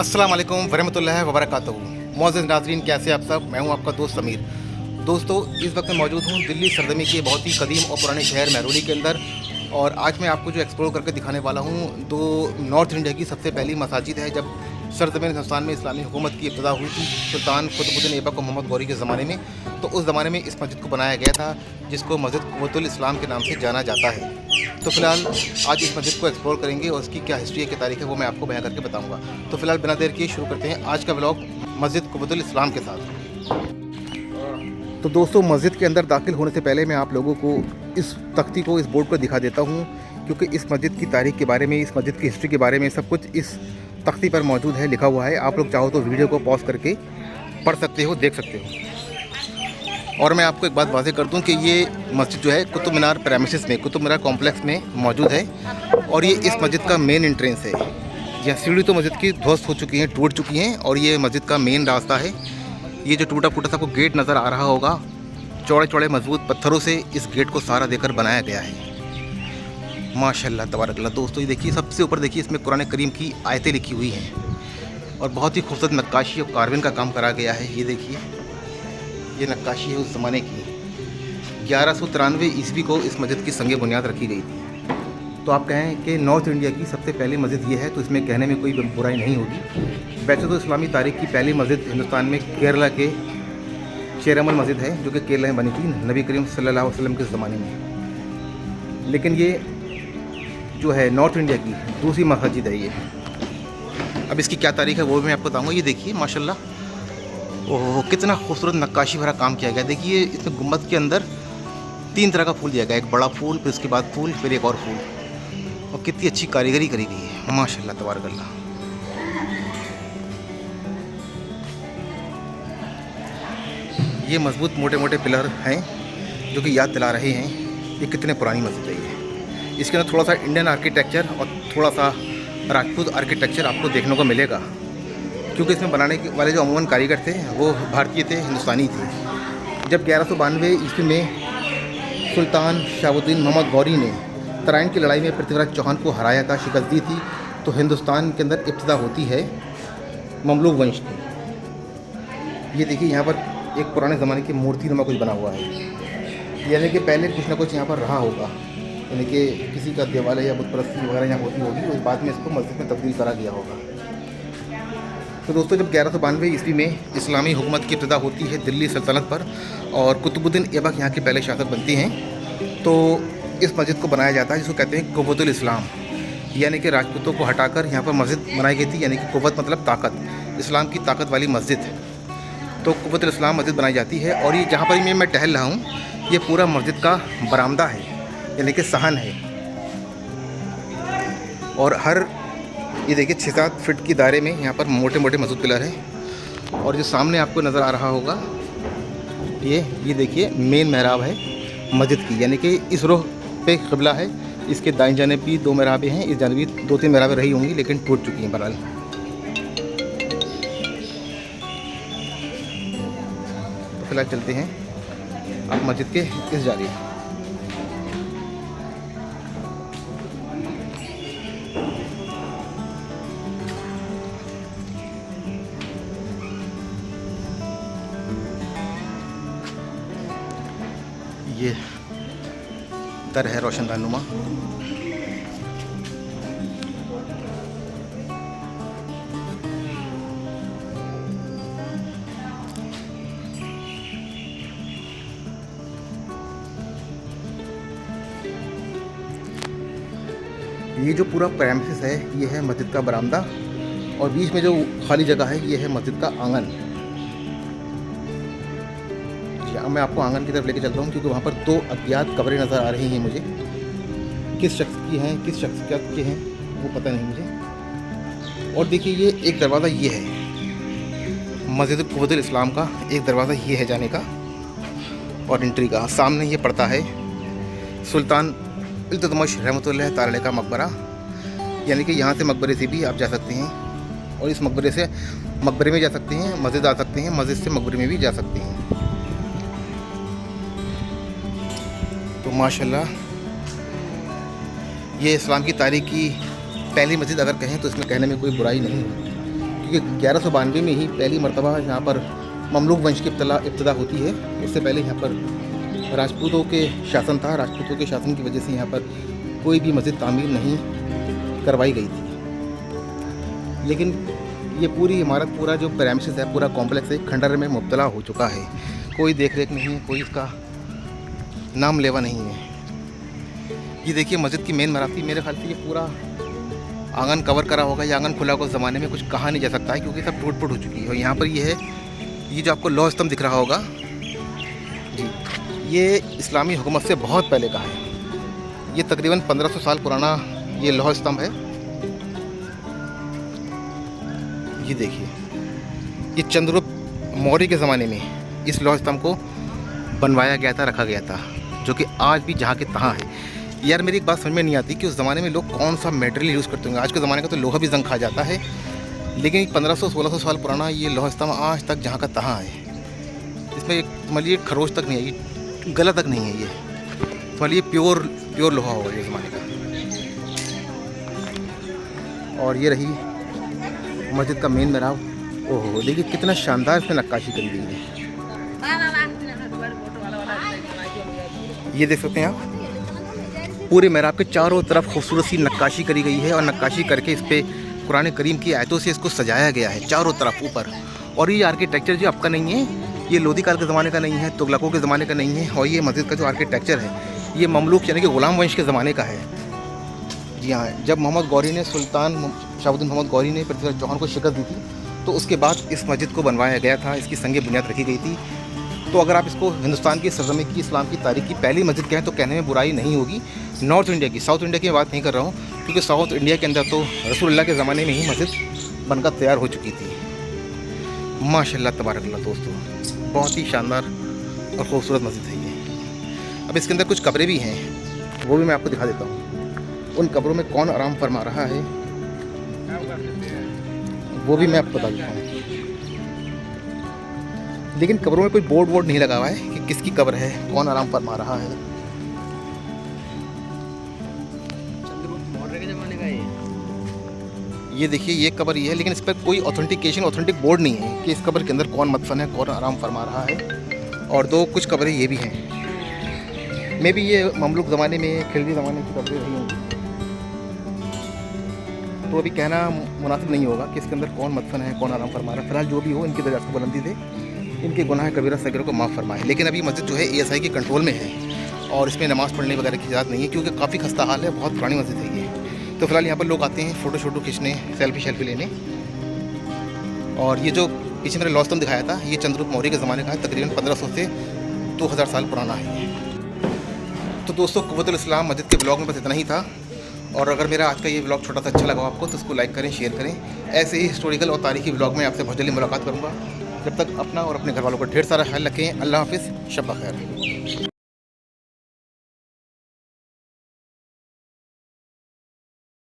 अस्सलाम वालेकुम वरहमतुल्लाहि वबरकातुहू। मौजूद नाज़रीन, कैसे आप सब। मैं हूं आपका दोस्त समीर। दोस्तों, इस वक्त मैं मौजूद हूं दिल्ली सरजमी के बहुत ही कदीम और पुराने शहर महरौली के अंदर। और आज मैं आपको जो एक्सप्लोर करके दिखाने वाला हूं, दो नॉर्थ इंडिया की सबसे पहली मसाजिद है। जब सरजमीन हिंदुस्तान में इस्लामी हुकूमत की इब्तिदा हुई थी सुल्तान कुतुबुद्दीन ऐबक और मोहम्मद गौरी के ज़माने में, तो उस ज़माने में इस मस्जिद को बनाया गया था, जिसको मस्जिद कुव्वतुल इस्लाम के नाम से जाना जाता है। तो फ़िलहाल आज इस मस्जिद को एक्सप्लोर करेंगे और उसकी क्या हिस्ट्री है, क्या तारीख है, वो मैं आपको बयां करके बताऊंगा। तो फ़िलहाल बिना देर किए शुरू करते हैं आज का व्लॉग मस्जिद कुव्वतुल इस्लाम के साथ। तो दोस्तों, मस्जिद के अंदर दाखिल होने से पहले मैं आप लोगों को इस तख्ती को, इस बोर्ड को दिखा देता हूँ, क्योंकि इस मस्जिद की तारीख के बारे में, इस मस्जिद की हिस्ट्री के बारे में सब कुछ इस तख्ती पर मौजूद है, लिखा हुआ है। आप लोग चाहो तो वीडियो को पॉज करके पढ़ सकते हो, देख सकते हो। और मैं आपको एक बात वाज़ेह कर दूं कि ये मस्जिद जो है कुतुब मीनार प्रेमिसेस में, कुतुब मीनार कॉम्प्लेक्स में मौजूद है। और ये इस मस्जिद का मेन एंट्रेंस है। यह सीढ़ी तो मस्जिद की ध्वस्त हो चुकी हैं, टूट चुकी हैं, और ये मस्जिद का मेन रास्ता है। ये जो टूटा फूटा सा आपको गेट नज़र आ रहा होगा, चौड़े चौड़े मजबूत पत्थरों से इस गेट को सहारा देकर बनाया गया है। माशाल्लाह तबारकल्लाह। दोस्तों, ये देखिए, सबसे ऊपर देखिए, इसमें कुरान करीम की आयतें लिखी हुई हैं और बहुत ही खूबसूरत नक्काशी और कार्विन का काम करा गया है। ये देखिए, ये नक्काशी है उस ज़माने की। 1193 ईस्वी को इस मस्जिद की संग बुनियाद रखी गई थी। तो आप कहें कि नॉर्थ इंडिया की सबसे पहली मस्जिद ये है, तो इसमें कहने में कोई बुराई नहीं होगी। वैसे तो इस्लामी तारीख की पहली मस्जिद हिंदुस्तान में केरला के शेरमल मस्जिद है, जो कि केरला में बनी थी नबी करीम सल्लल्लाहु अलैहि वसल्लम के ज़माने में। लेकिन ये जो है नॉर्थ इंडिया की दूसरी मस्जिद है ये। अब इसकी क्या तारीख है वो भी मैं आपको बताऊंगा। ये देखिए माशाल्लाह, ओह कितना खूबसूरत नक्काशी भरा काम किया गया। देखिए, इसमें गुम्बद के अंदर 3 तरह का फूल दिया गया, एक बड़ा फूल, फिर उसके बाद फूल, फिर एक और फूल, और कितनी अच्छी कारीगरी करी गई है माशाल्लाह तबारकल्लाह। ये मजबूत मोटे मोटे पिलर हैं जो कि याद दिला रहे हैं ये कितने पुरानी मस्जिद है ये। इसके अंदर थोड़ा सा इंडियन आर्किटेक्चर और थोड़ा सा राजपूत आर्किटेक्चर आपको देखने को मिलेगा, क्योंकि इसमें बनाने वाले जो अमूमन कारीगर थे वो भारतीय थे, हिंदुस्तानी थे। जब 1192 ईस्वी में सुल्तान शहाबुद्दीन मोहम्मद गौरी ने तराइन की लड़ाई में पृथ्वीराज चौहान को हराया था, शिकस्त दी थी, तो हिंदुस्तान के अंदर इब्तिदा होती है ममलूक वंश की। ये देखिए, यहाँ पर एक पुराने ज़माने की मूर्ति नुमा कुछ बना हुआ है, यानी कि पहले कुछ ना कुछ यहाँ पर रहा होगा, यानी कि किसी का देवालय या बुत परस्ती वगैरह यहाँ होती होगी, उस बाद में इसको मस्जिद में तब्दील करा गया होगा। तो दोस्तों, जब 1192 ईस्वी में इस्लामी हुकूमत की इब्तिदा होती है दिल्ली सल्तनत पर और कुतुबुद्दीन ऐबक यहाँ के पहले शासक बनती हैं, तो इस मस्जिद को बनाया जाता है, जिसको कहते हैं कुव्वतुल इस्लाम। यानी कि राजपूतों को हटाकर यहाँ पर मस्जिद बनाई गई थी, यानी कि कुव्वत मतलब ताकत, इस्लाम की ताकत वाली मस्जिद। तो कुव्वतुल इस्लाम मस्जिद बनाई जाती है। और ये जहाँ पर मैं टहल रहा हूँ, ये पूरा मस्जिद का बरामदा है, यानी कि सहन है। और हर ये देखिए 6-7 फीट की दायरे में यहाँ पर मोटे मोटे मजबूत पिलर हैं। और जो सामने आपको नज़र आ रहा होगा, ये देखिए मेन महराब है मस्जिद की, यानी कि इस रुख पे क़िबला है। इसके दाईं जानिब भी 2 महराबें हैं, इस जानिब भी 2-3 महराबें रही होंगी, लेकिन टूट चुकी हैं बहरहाल। तो फिलहाल चलते हैं अब मस्जिद के इस जानिब। ये दर है रोशनदान नुमा। ये जो पूरा प्रेमिसेस है, ये है मस्जिद का बरामदा, और बीच में जो खाली जगह है, ये है मस्जिद का आंगन। अब मैं आपको आंगन की तरफ लेके चलता हूँ, क्योंकि वहाँ पर 2 अज्ञात कब्रें नज़र आ रही हैं मुझे। किस शख्स की हैं, किस शख्सियत के हैं, वो पता नहीं मुझे। और देखिए, ये एक दरवाज़ा ये है मस्जिद कुव्वतुल इस्लाम का, एक दरवाज़ा ये है जाने का और एंट्री का। सामने ये पड़ता है सुल्तान इल्तुतमिश रहमतुल्लाह ताला का मकबरा, यानी कि यहाँ से मकबरे से भी आप जा सकते हैं, और इस मकबरे से मकबरे में जा सकते हैं, मस्जिद आ सकते हैं, मस्जिद से मकबरे में भी जा सकते हैं। तो माशाल्लाह, ये इस्लाम की तारीख की पहली मस्जिद अगर कहें तो इसमें कहने में कोई बुराई नहीं है, क्योंकि 1192 में ही पहली मरतबा यहाँ पर ममलूक वंश की इब्तदा होती है। उससे पहले यहाँ पर राजपूतों के शासन था। राजपूतों के शासन की वजह से यहाँ पर कोई भी मस्जिद तामीर नहीं करवाई गई थी। लेकिन ये पूरी इमारत, पूरा जो प्रेमिसेस है, पूरा कॉम्प्लेक्स है, खंडहर में मुब्तला हो चुका है। कोई देख रेख नहीं है, कोई इसका नाम लेवा नहीं है। ये देखिए मस्जिद की मेन मराती, मेरे ख्याल से ये पूरा आंगन कवर करा होगा। ये आंगन खुला होगा, उस ज़माने में कुछ कहा नहीं जा सकता है क्योंकि सब टूट फूट हो चुकी है। और यहाँ पर ये है, ये जो आपको लौह स्तंभ दिख रहा होगा जी, ये इस्लामी हुकूमत से बहुत पहले का है। ये तकरीबन 1500 साल पुराना ये लौह स्तंभ है। ये देखिए, ये चंद्रगुप्त मौर्य के ज़माने में इस लौह स्तंभ को बनवाया गया था, रखा गया था, जो कि आज भी जहाँ के तहाँ है। यार मेरी एक बात समझ में नहीं आती कि उस ज़माने में लोग कौन सा मटेरियल यूज़ करते होंगे। आज के ज़माने का तो लोहा भी जंग खा जाता है, लेकिन 1500-1600 साल पुराना ये लौह स्तंभ आज तक जहाँ का तहाँ है। इसमें एक समझिए खरोच तक नहीं है, ये गला तक नहीं है, ये समझिए प्योर लोहा होगा ये ज़माने का। और ये रही मस्जिद का मेन मेहराब। ओहो, देखिए कितना शानदार इसमें नक्काशी करी गई है। ये देख सकते हैं आप, पूरे मेहराब के चारों तरफ खूबसूरत सी नक्काशी करी गई है और नक्काशी करके इस पर कुरान करीम की आयतों से इसको सजाया गया है चारों तरफ ऊपर। और ये आर्किटेक्चर जो आपका नहीं है, ये लोधी काल के ज़माने का नहीं है, तुगलकों के ज़माने का नहीं है। और ये मस्जिद का जो आर्किटेक्चर है, ये ममलूक यानी कि ग़ुलाम वंश के ज़माने का है। जी हाँ, जब मोहम्मद गौरी ने, सुल्तान शहाबुद्दीन मोहम्मद गौरी ने पृथ्वीराज चौहान को शिकस्त दी थी, तो उसके बाद इस मस्जिद को बनवाया गया था, इसकी संग बुनियाद रखी गई थी। तो अगर आप इसको हिंदुस्तान की सरजमी की, इस्लाम की तारीख की पहली मस्जिद कहें तो कहने में बुराई नहीं होगी। नॉर्थ इंडिया की, साउथ इंडिया की बात नहीं कर रहा हूँ, क्योंकि साउथ इंडिया के अंदर तो रसूलुल्लाह के ज़माने में ही मस्जिद बनकर तैयार हो चुकी थी। माशाल्लाह तबारकल्लाह दोस्तों, बहुत ही शानदार और ख़ूबसूरत मस्जिद है ये। अब इसके अंदर कुछ कब्रें भी हैं, वो भी मैं आपको दिखा देता हूँ। उन कब्रों में कौन आराम फरमा रहा है वो भी मैं आपको बता देता हूँ। लेकिन कब्रों में कोई बोर्ड नहीं लगा हुआ है कि किसकी कब्र है, कौन आराम फरमा रहा है। चंद्रगुप्त मौर्य के ज़माने का ये देखिए, ये कब्र ये है, लेकिन इस पर कोई ऑथेंटिक बोर्ड नहीं है कि इस कब्र के अंदर कौन मदफन है, कौन आराम फरमा रहा है। और दो कुछ कब्रें ये भी हैं, मे भी ये ममलूक ज़माने में, खिलजी ज़माने की कब्रें रही होंगी। तो अभी कहना मुनासिब नहीं होगा कि इसके अंदर कौन मदफन है, कौन आराम फरमा रहा है। फिलहाल जो भी हो, इनकी दरजात को बुलंदी दे, इनके गुनाह कबीरा सगीरों को माफ़ फरमाए। लेकिन अभी मस्जिद जो है ASI के कंट्रोल में है और इसमें नमाज़ पढ़ने वगैरह की इजाज़त नहीं है, क्योंकि काफ़ी खस्ता हाल है, बहुत पुरानी मस्जिद है ये। तो फिलहाल यहाँ पर लोग आते हैं फ़ोटो खींचने, सेल्फी लेने। और ये जो पीछे मेरा लौह स्तंभ दिखाया था, ये चंद्रगुप्त मौर्य के ज़माने का है, तकरीबन 1500 से 2000 साल पुराना है ये। तो दोस्तों, क़ुव्वतुल इस्लाम मस्जिद के ब्लॉग में बस इतना ही था। और अगर मेरा आज का ये ब्लॉग छोटा सा अच्छा लगा आपको, तो उसको लाइक करें, शेयर करें। ऐसे ही हिस्टोरिकल और तारीखी ब्लॉग में आपसे बहुत जल्दी मुलाकात करूँगा। जब तक अपना और अपने घर वालों का ढेर सारा ख्याल रखें। अल्लाह हाफ़िज़, शब ख़ैर।